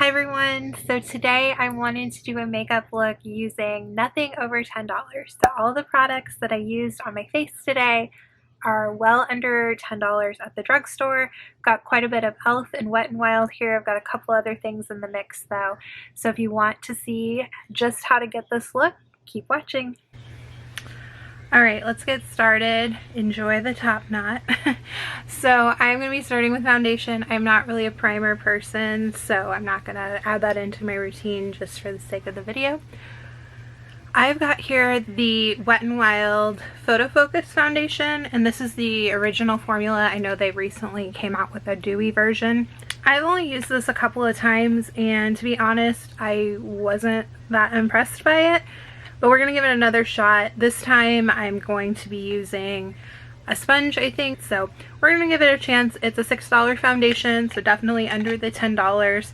Hi everyone, so today I wanted to do a makeup look using nothing over $10. So all the products that I used on my face today are well under $10 at the drugstore. Got quite a bit of e.l.f. and Wet n Wild here. I've got a couple other things in the mix though. So if you want to see just how to get this look, keep watching. Alright, let's get started. Enjoy the top knot. So I'm going to be starting with foundation. I'm not really a primer person, so I'm not going to add that into my routine just for the sake of the video. I've got here the Wet n Wild Photo Focus foundation, and this is the original formula. I know they recently came out with a dewy version. I've only used this a couple of times, and to be honest, I wasn't that impressed by it. But we're going to give it another shot. This time I'm going to be using a sponge, I think. So we're going to give it a chance. It's a $6 foundation, so definitely under the $10.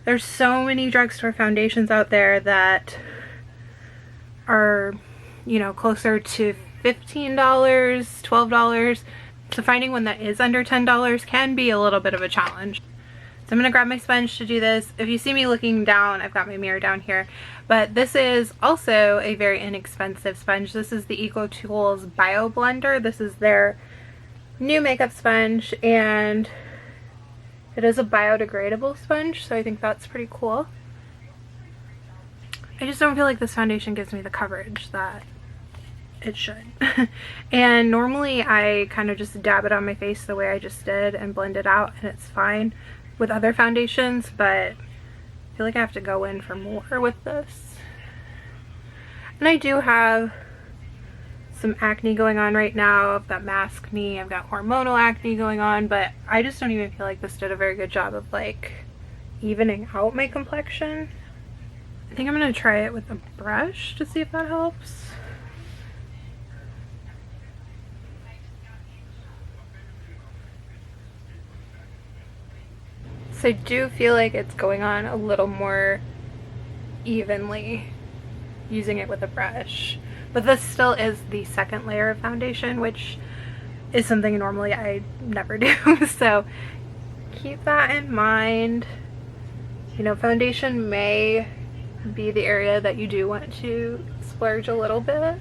There's so many drugstore foundations out there that are, you know, closer to $15, $12. So finding one that is under $10 can be a little bit of a challenge. So I'm going to grab my sponge to do this. If you see me looking down, I've got my mirror down here. But this is also a very inexpensive sponge. This is the EcoTools Bio Blender. This is their new makeup sponge, and it is a biodegradable sponge, so I think that's pretty cool. I just don't feel like this foundation gives me the coverage that it should. And normally I kind of just dab it on my face the way I just did and blend it out, and it's fine with other foundations, but I feel like I have to go in for more with this. And I do have some acne going on right now. I've got maskne, I've got hormonal acne going on, but I just don't even feel like this did a very good job of like evening out my complexion. I think I'm gonna try it with a brush to see if that helps. So I do feel like it's going on a little more evenly using it with a brush. But this still is the second layer of foundation, which is something normally I never do. So keep that in mind. You know, foundation may be the area that you do want to splurge a little bit.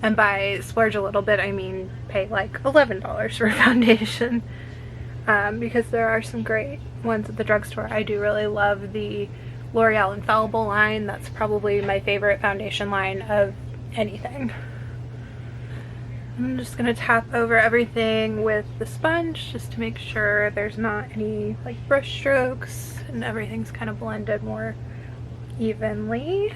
And by splurge a little bit, I mean pay like $11 for a foundation. Because there are some great ones at the drugstore. I do really love the L'Oreal Infallible line. That's probably my favorite foundation line of anything. I'm just going to tap over everything with the sponge just to make sure there's not any like brush strokes and everything's kind of blended more evenly.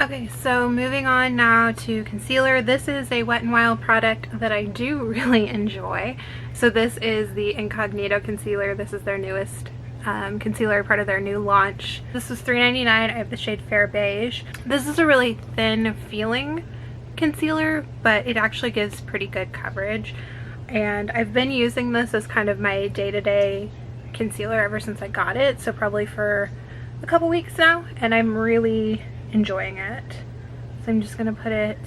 Okay, so moving on now to concealer. This is a Wet n Wild product that I do really enjoy. So this is the Incognito concealer. This is their newest concealer, part of their new launch. This was $3.99. I have the shade Fair Beige. This is a really thin feeling concealer, but it actually gives pretty good coverage. And I've been using this as kind of my day-to-day concealer ever since I got it, so probably for a couple weeks now, and I'm really enjoying it. So I'm just gonna put it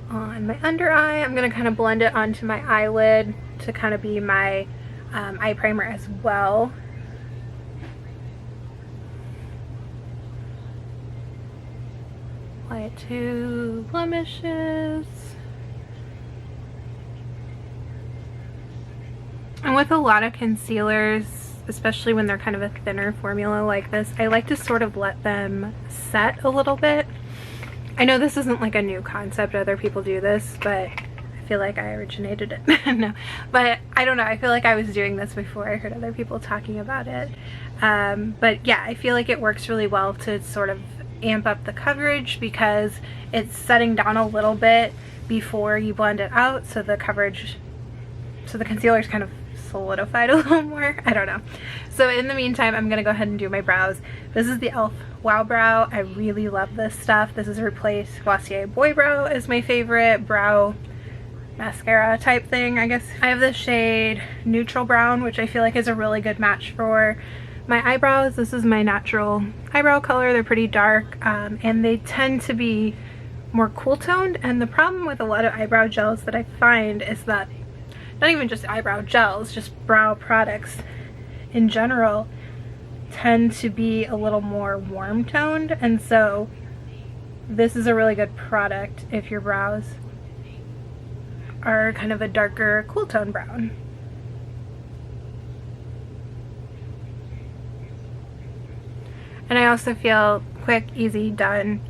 on my under eye. I'm gonna kind of blend it onto my eyelid to kind of be my eye primer as well. Apply it to blemishes. And with a lot of concealers, especially when they're kind of a thinner formula like this, I like to sort of let them set a little bit. I know this isn't like a new concept, other people do this, but I feel like I originated it. No, but I don't know, I feel like I was doing this before I heard other people talking about it. But yeah, I feel like it works really well to sort of amp up the coverage because it's setting down a little bit before you blend it out, so the coverage, so the concealer's kind of solidified a little more. I don't know. So in the meantime, I'm gonna go ahead and do my brows. This is the e.l.f. Wow Brow. I really love this stuff. This has replaced Glossier Boy Brow as my favorite brow mascara type thing, I guess. I have the shade Neutral Brown, which I feel like is a really good match for my eyebrows. This is my natural eyebrow color. They're pretty dark, and they tend to be more cool toned. And the problem with a lot of eyebrow gels that I find is that, not even just eyebrow gels, just brow products in general, tend to be a little more warm toned, and so this is a really good product if your brows are kind of a darker cool tone brown. And I also feel quick, easy, done.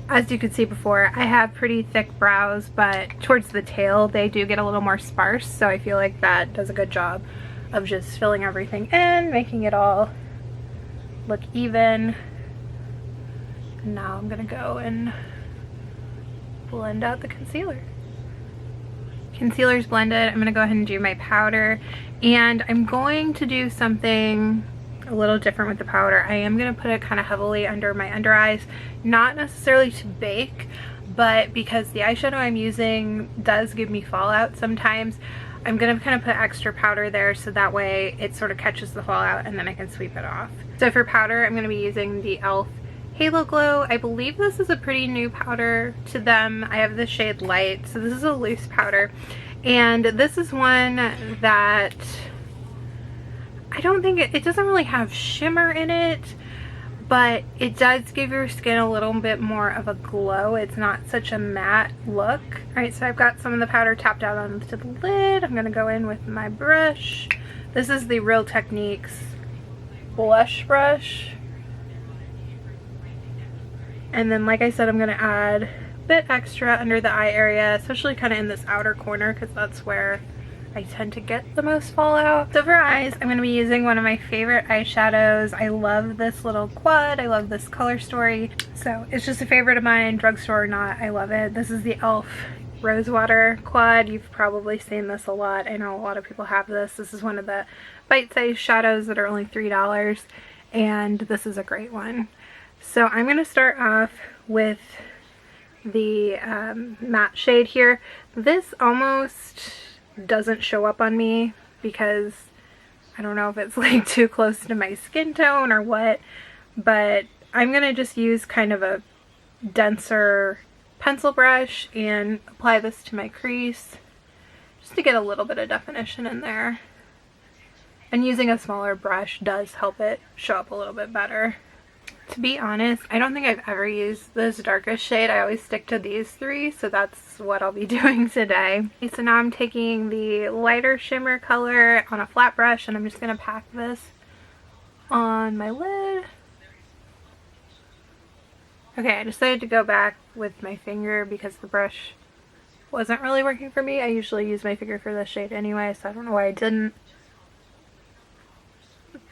As you could see before, I have pretty thick brows, but towards the tail they do get a little more sparse, so I feel like that does a good job of just filling everything in, making it all look even. And now I'm gonna go and blend out the concealer. Concealer's blended. I'm gonna go ahead and do my powder, and I'm going to do something a little different with the powder. I am gonna put it kind of heavily under my under eyes, not necessarily to bake, but because the eyeshadow I'm using does give me fallout sometimes, I'm gonna kind of put extra powder there so that way it sort of catches the fallout and then I can sweep it off. So for powder, I'm gonna be using the e.l.f. Halo Glow. I believe this is a pretty new powder to them. I have the shade Light, so this is a loose powder, and this is one that I don't think it doesn't really have shimmer in it, but it does give your skin a little bit more of a glow. It's not such a matte look. Alright, so I've got some of the powder tapped out onto the lid. I'm gonna go in with my brush. This is the Real Techniques blush brush. And then, like I said, I'm gonna add a bit extra under the eye area, especially kind of in this outer corner, because that's where I tend to get the most fallout. So for eyes, I'm going to be using one of my favorite eyeshadows. I love this little quad. I love this color story. So it's just a favorite of mine, drugstore or not, I love it. This is the e.l.f. Rosewater quad. You've probably seen this a lot. I know a lot of people have this. This is one of the bite-sized shadows that are only $3, and this is a great one. So I'm going to start off with the matte shade here. This almost doesn't show up on me because I don't know if it's like too close to my skin tone or what, but I'm gonna just use kind of a denser pencil brush and apply this to my crease just to get a little bit of definition in there. And using a smaller brush does help it show up a little bit better. To be honest, I don't think I've ever used this darkest shade. I always stick to these three, so that's what I'll be doing today. Okay, so now I'm taking the lighter shimmer color on a flat brush, and I'm just going to pack this on my lid. Okay, I decided to go back with my finger because the brush wasn't really working for me. I usually use my finger for this shade anyway, so I don't know why I didn't.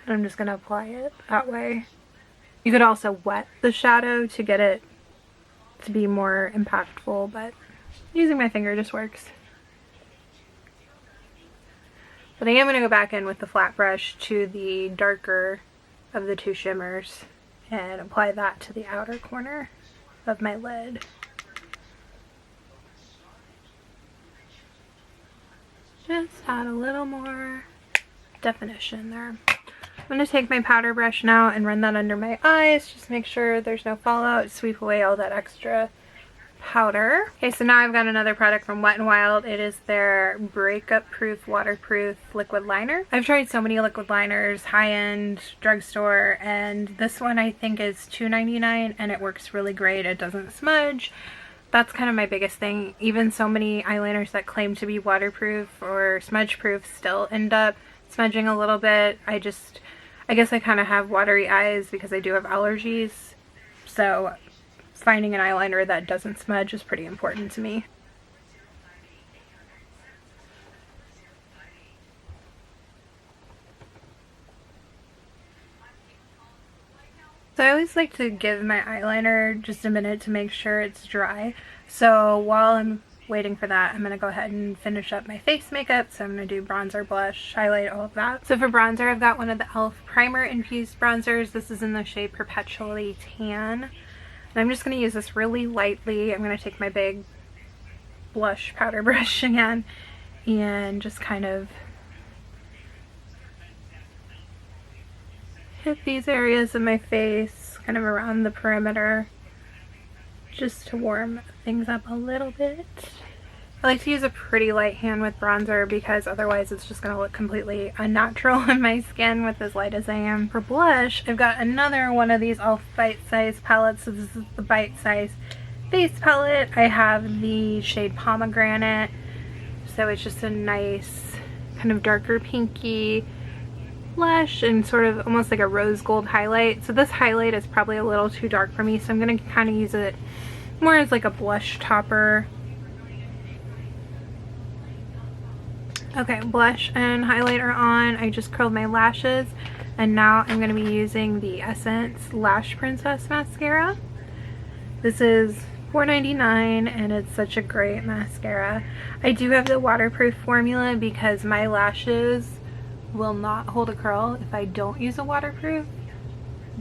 I'm just going to apply it that way. You could also wet the shadow to get it to be more impactful, but using my finger just works. But I am going to go back in with the flat brush to the darker of the two shimmers and apply that to the outer corner of my lid. Just add a little more definition there. I'm going to take my powder brush now and run that under my eyes, just make sure there's no fallout, sweep away all that extra powder. Okay, so now I've got another product from Wet n Wild. It is their breakup proof waterproof liquid liner. I've tried so many liquid liners, high-end, drugstore, and this one I think is $2.99 and it works really great. It doesn't smudge. That's kind of my biggest thing. Even so many eyeliners that claim to be waterproof or smudge proof still end up smudging a little bit. I guess I kind of have watery eyes because I do have allergies, so finding an eyeliner that doesn't smudge is pretty important to me. So I always like to give my eyeliner just a minute to make sure it's dry. So while I'm waiting for that, I'm going to go ahead and finish up my face makeup. So I'm going to do bronzer, blush, highlight, all of that. So for bronzer, I've got one of the e.l.f. primer infused bronzers. This is in the shade Perpetually Tan. And I'm just going to use this really lightly. I'm going to take my big blush powder brush again and just kind of hit these areas of my face, kind of around the perimeter, just to warm things up a little bit. I like to use a pretty light hand with bronzer because otherwise it's just going to look completely unnatural on my skin with as light as I am. For blush, I've got another one of these e.l.f. bite-size palettes. So this is the bite-size face palette. I have the shade Pomegranate. So it's just a nice kind of darker pinky blush and sort of almost like a rose gold highlight. So this highlight is probably a little too dark for me, so I'm going to kind of use it more as like a blush topper. Okay, blush and highlighter on. I just curled my lashes, and now I'm going to be using the Essence Lash Princess mascara. This is $4.99 and it's such a great mascara. I do have the waterproof formula because my lashes will not hold a curl if I don't use a waterproof,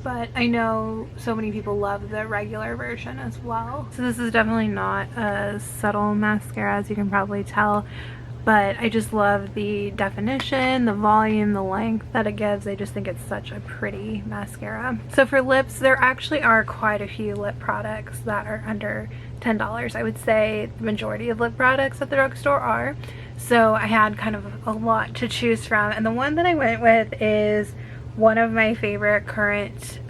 but I know so many people love the regular version as well. So this is definitely not a subtle mascara, as you can probably tell, but I just love the definition, the volume, the length that it gives. I just think it's such a pretty mascara. So for lips, there actually are quite a few lip products that are under $10. I would say the majority of lip products at the drugstore are. So I had kind of a lot to choose from, and the one that I went with is one of my favorite current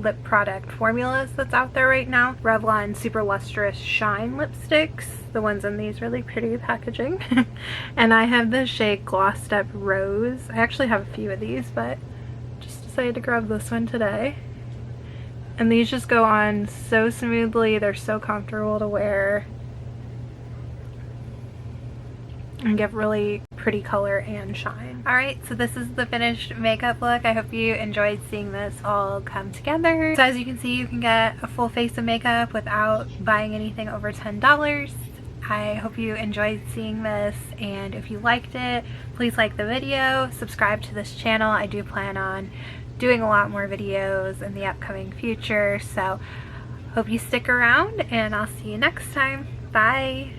lip product formulas that's out there right now. Revlon Super Lustrous Shine lipsticks, the ones in these really pretty packaging. And I have the shade Gloss Step Rose. I actually have a few of these, but just decided to grab this one today. And these just go on so smoothly. They're so comfortable to wear and give really pretty color and shine. Alright, so this is the finished makeup look. I hope you enjoyed seeing this all come together. So as you can see, you can get a full face of makeup without buying anything over $10. I hope you enjoyed seeing this, and if you liked it, please like the video, subscribe to this channel. I do plan on doing a lot more videos in the upcoming future, so hope you stick around, and I'll see you next time. Bye!